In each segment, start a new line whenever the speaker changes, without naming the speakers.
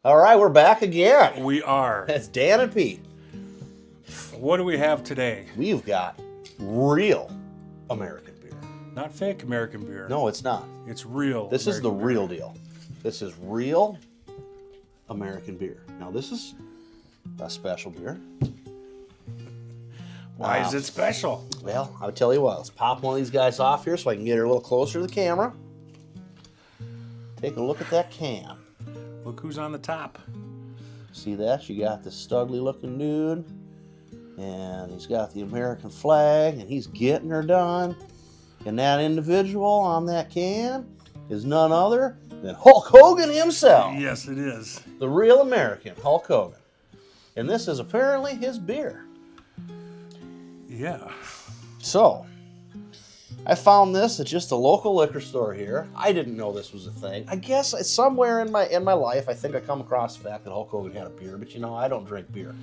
All right, we're back again.
We are.
It's Dan and Pete.
What do we have today?
We've got real American beer.
Not fake American beer.
No, it's not.
It's real.
This is the
American
real
beer.
deal. This is real American beer. Now, this is a special beer.
Why is it special?
Well, I'll tell you what. Let's pop one of these guys off here so I can get her a little closer to the camera. Take a look at that can.
Look who's on the top.
See that? You got this studly looking dude, and he's got the American flag, and he's getting her done. And that individual on that can is none other than Hulk Hogan himself.
Yes, it is.
The real American, Hulk Hogan. And this is apparently his beer.
Yeah.
So, I found this at just a local liquor store here. I didn't know this was a thing. I guess it's somewhere in my life, I think I come across the fact that Hulk Hogan had a beer, but you know, I don't drink beer.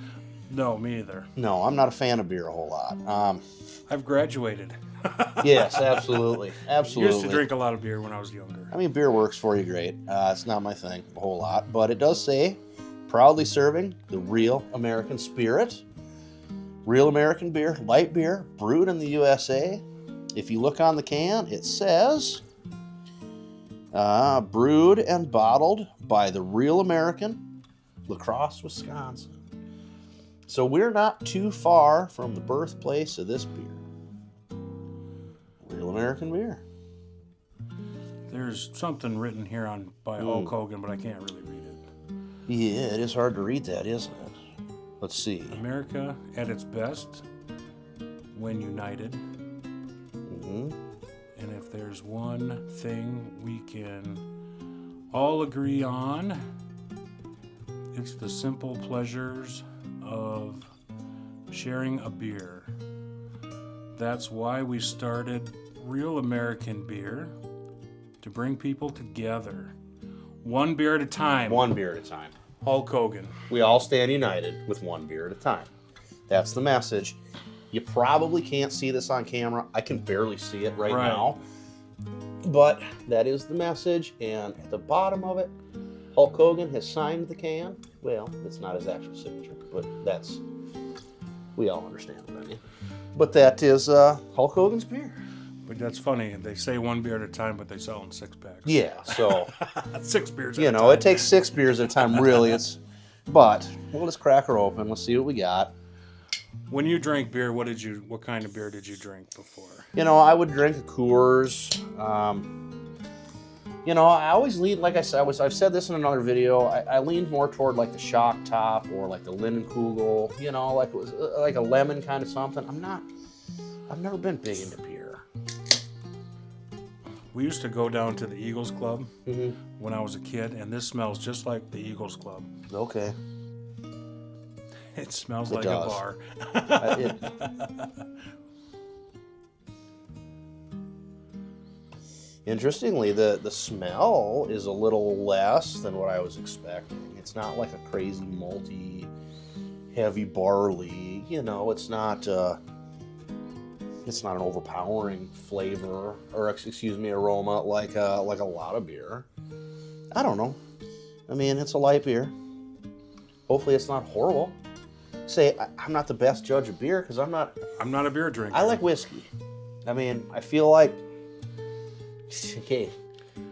No, me either.
No, I'm not a fan of beer a whole lot.
I've graduated.
Yes, absolutely. Absolutely.
Used to drink a lot of beer when I was younger.
I mean, beer works for you great. It's not my thing a whole lot, but it does say, proudly serving the real American spirit. Real American beer, light beer, brewed in the USA. If you look on the can, it says, brewed and bottled by the Real American, La Crosse, Wisconsin. So we're not too far from the birthplace of this beer. Real American beer.
There's something written here by Hulk Hogan, but I can't really read it.
Yeah, it is hard to read that, isn't it? Let's see.
America at its best when united.
Mm-hmm.
And if there's one thing we can all agree on, it's the simple pleasures of sharing a beer. That's why we started Real American Beer, to bring people together. One beer at a time.
One beer at a time.
Hulk Hogan.
We all stand united with one beer at a time. That's the message. You probably can't see this on camera. I can barely see it right now. But that is the message. And at the bottom of it, Hulk Hogan has signed the can. Well, it's not his actual signature, but that's, we all understand what I mean. But that is Hulk Hogan's beer.
But that's funny. They say one beer at a time, but they sell in 6-packs.
Yeah, so
6 beers at a
you know,
time.
it takes 6 beers at a time, really. But we'll just crack her open. Let's see what we got.
When you drank beer, what kind of beer did you drink before?
You know, I would drink a Coors. You know, I always lean, like I said, I've said this in another video, I leaned more toward like the Shock Top or like the Lindenkugel, you know, like it was like a lemon kind of something. I've never been big into beer.
We used to go down to the Eagles Club when I was a kid, and this smells just like the Eagles Club.
Okay.
It smells
It
like
does.
a bar.
Interestingly, the smell is a little less than what I was expecting. It's not like a crazy malty, heavy barley. You know, it's not an overpowering flavor or excuse me, aroma like a lot of beer. I don't know. I mean, it's a light beer. Hopefully, it's not horrible. Say, I'm not the best judge of beer because I'm not
a beer drinker.
I like whiskey. I mean, I feel like, okay,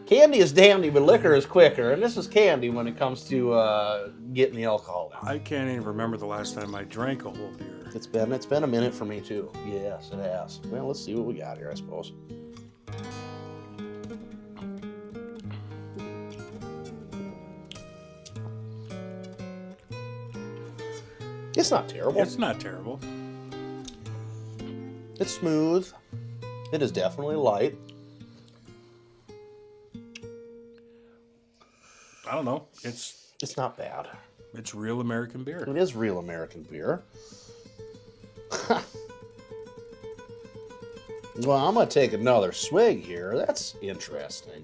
candy is dandy, but liquor is quicker, and this is candy when it comes to getting the alcohol down.
I can't even remember the last time I drank a whole beer.
It's been a minute for me too. Yes, it has. Well, let's see what we got here, I suppose. It's not terrible.
It's not terrible.
It's smooth. It is definitely light.
I don't know. It's
not bad.
It's real American beer.
It is real American beer. Well, I'm going to take another swig here. That's interesting.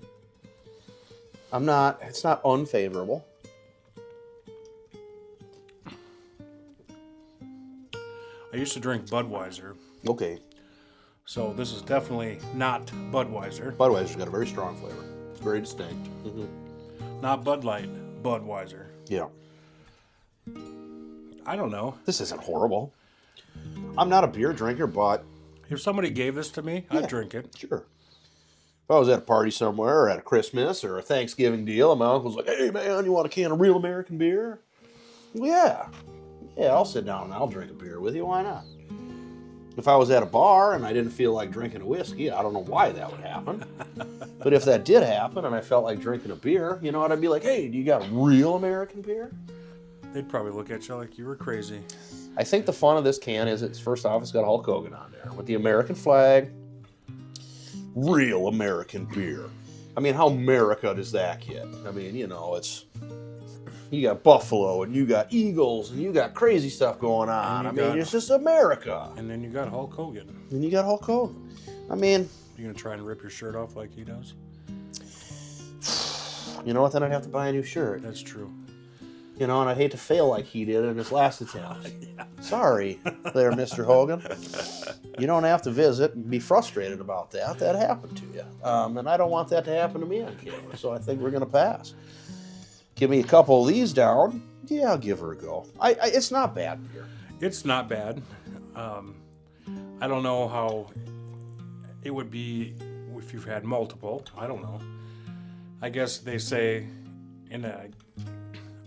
It's not unfavorable.
I used to drink Budweiser.
Okay.
So this is definitely not Budweiser.
Budweiser's got a very strong flavor. It's very distinct. Mm-hmm.
Not Bud Light, Budweiser.
Yeah.
I don't know.
This isn't horrible. I'm not a beer drinker, but
If somebody gave this to me, I'd drink it.
sure. If I was at a party somewhere or at a Christmas or a Thanksgiving deal and my uncle's like, hey, man, you want a can of real American beer? Well, yeah. Yeah, I'll sit down and I'll drink a beer with you. Why not? If I was at a bar and I didn't feel like drinking a whiskey, I don't know why that would happen. But if that did happen and I felt like drinking a beer, you know what? I'd be like, hey, do you got real American beer?
They'd probably look at you like you were crazy.
I think the fun of this can is it's first off, it's got Hulk Hogan on there with the American flag. Real American beer. I mean, how America does that get? I mean, you know, you got Buffalo and you got Eagles and you got crazy stuff going on. I mean, it's just America.
And then you got Hulk Hogan.
And you got Hulk Hogan. I mean,
You gonna try and rip your shirt off like he does?
you know what? Then I'd have to buy a new shirt.
That's true.
You know, and I'd hate to fail like he did in his last attempt. Sorry there, Mr. Hogan. You don't have to visit and be frustrated about that. That happened to you. And I don't want that to happen to me on camera, so I think we're going to pass. Give me a couple of these down. Yeah, I'll give her a go. It's not bad beer.
It's not bad. I don't know how it would be if you've had multiple. I don't know. I guess they say,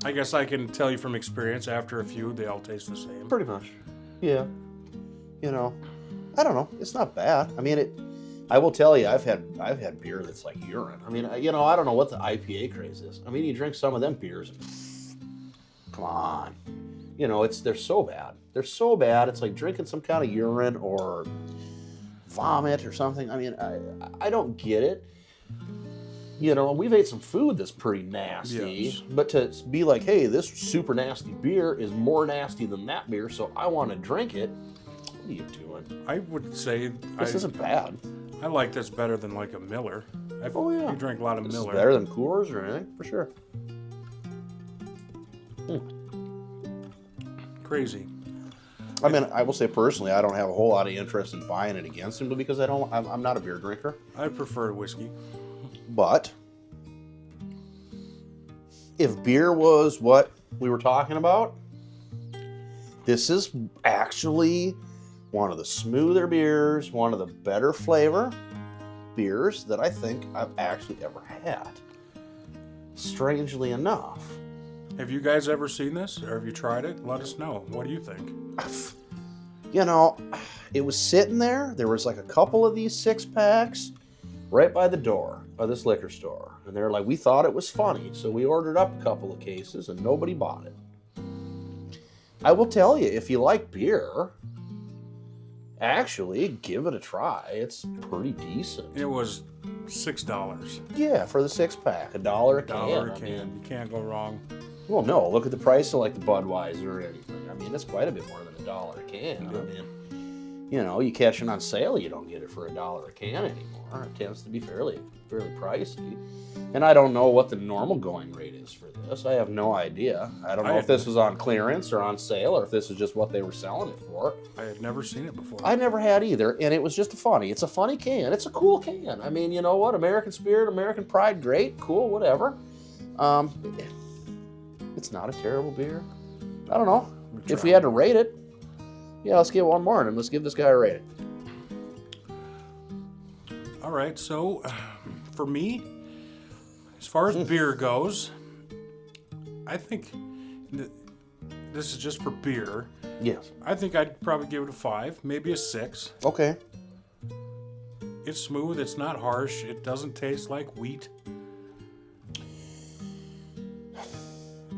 I guess I can tell you from experience, after a few, they all taste the same.
Pretty much. Yeah. You know, I don't know. It's not bad. I mean, I will tell you, I've had beer that's like urine. I mean, you know, I don't know what the IPA craze is. I mean, you drink some of them beers. Come on. You know, they're so bad. They're so bad. It's like drinking some kind of urine or vomit or something. I mean, I don't get it. You know, we've ate some food that's pretty nasty,
yes.
But to be like, hey, this super nasty beer is more nasty than that beer, so I want to drink it. What are you doing?
I would say
This isn't bad.
I like this better than like a Miller.
Oh yeah,
you drink a lot of
this
Miller.
Is better than Coors or anything for sure.
Crazy.
I mean, I will say personally, I don't have a whole lot of interest in buying it against him, but because I'm not a beer drinker.
I prefer whiskey.
But if beer was what we were talking about, this is actually one of the smoother beers, one of the better flavor beers that I think I've actually ever had. Strangely enough.
Have you guys ever seen this, or have you tried it? Let us know. What do you think?
You know, it was sitting there. There was like a couple of these 6-packs right by the door of this liquor store. And they're like, we thought it was funny, so we ordered up a couple of cases and nobody bought it. I will tell you, if you like beer, actually, give it a try. It's pretty decent.
It was $6.
Yeah, for the 6-pack, $1 a can.
$1 a can.
I mean,
You can't go wrong.
well, no, look at the price of like the Budweiser or anything. I mean, it's quite a bit more than $1 a can.
Yeah.
I mean, you know, you catch it on sale, you don't get it for $1 a can anymore. It tends to be fairly pricey. And I don't know what the normal going rate is for this. I have no idea. I don't know if this was on clearance or on sale or if this is just what they were selling it for.
I had never seen it before.
I never had either, and it was just it's a funny can. It's a cool can. I mean, you know what? American spirit, American pride, great, cool, whatever. It's not a terrible beer. I don't know. If we had to rate it, yeah, let's get one more and let's give this guy a rating.
All right, so for me, as far as beer goes, I think this is just for beer.
Yes.
I think I'd probably give it a 5, maybe a 6.
Okay.
It's smooth, it's not harsh, it doesn't taste like wheat.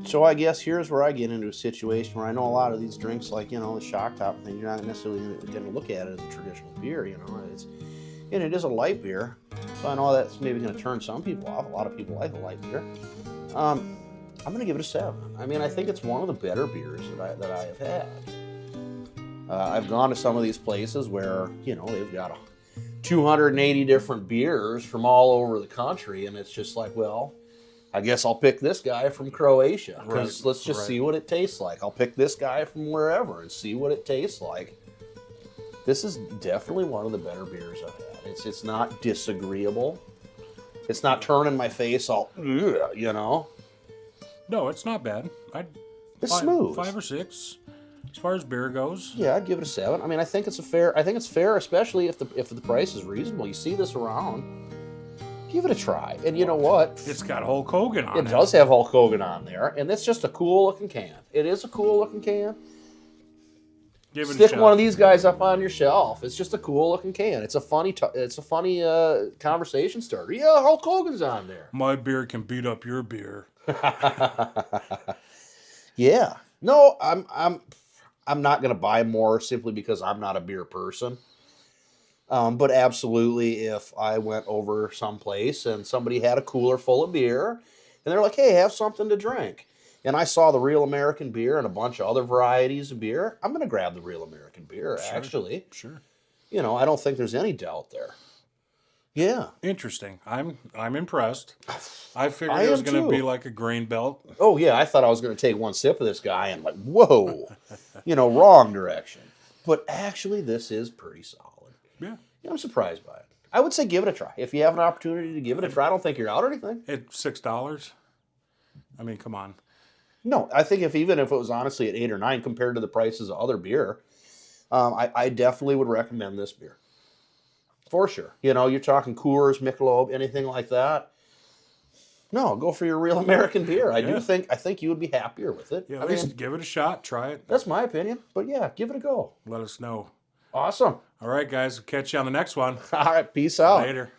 So I guess here's where I get into a situation where I know a lot of these drinks, like, you know, the shock top thing, you're not necessarily going to look at it as a traditional beer, you know. And it is a light beer, so I know that's maybe going to turn some people off. A lot of people like a light beer. I'm going to give it a 7. I mean, I think it's one of the better beers that I have had. I've gone to some of these places where, you know, they've got 280 different beers from all over the country, and it's just like, well, I guess I'll pick this guy from Croatia because let's just see what it tastes like. I'll pick this guy from wherever and see what it tastes like. This is definitely one of the better beers I've had. It's not disagreeable. It's not turning my face all, you know.
No, it's not bad.
It's smooth.
5 or 6, as far as beer goes.
Yeah, I'd give it a 7. I mean, I think it's fair, especially if the price is reasonable. You see this around, give it a try. And you know what?
It's got Hulk Hogan on it.
It does have Hulk Hogan on there, and it's just a cool looking can. It is a cool looking can.
Give it a
Stick
shot.
one of these guys up on your shelf. It's just a cool looking can. It's a funny conversation starter. Yeah, Hulk Hogan's on there.
My beer can beat up your beer.
Yeah. No, I'm not gonna buy more simply because I'm not a beer person. But absolutely, if I went over someplace and somebody had a cooler full of beer, and they're like, "Hey, have something to drink," and I saw the Real American Beer and a bunch of other varieties of beer, I'm gonna grab the Real American Beer.
Sure.
Actually,
Sure.
you know, I don't think there's any doubt there. Yeah.
Interesting. I'm impressed. I figured
I
it was
am
going to
too.
be like a grain belt.
Oh yeah, I thought I was gonna take one sip of this guy and like, whoa, you know, wrong direction. But actually, this is pretty solid.
Yeah.
I'm surprised by it. I would say give it a try. If you have an opportunity to give it a try, I don't think you're out or anything.
It's $6. I mean, come on.
No, I think even if it was honestly at 8 or 9 compared to the prices of other beer, I definitely would recommend this beer. For sure. You know, you're talking Coors, Michelob, anything like that. No, go for your Real American Beer. I think you would be happier with it.
Yeah,
I
at
mean,
least give it a shot. Try it.
that's my opinion. But yeah, give it a go.
Let us know.
Awesome.
All right, guys. Catch you on the next one.
All right, peace out.
Later.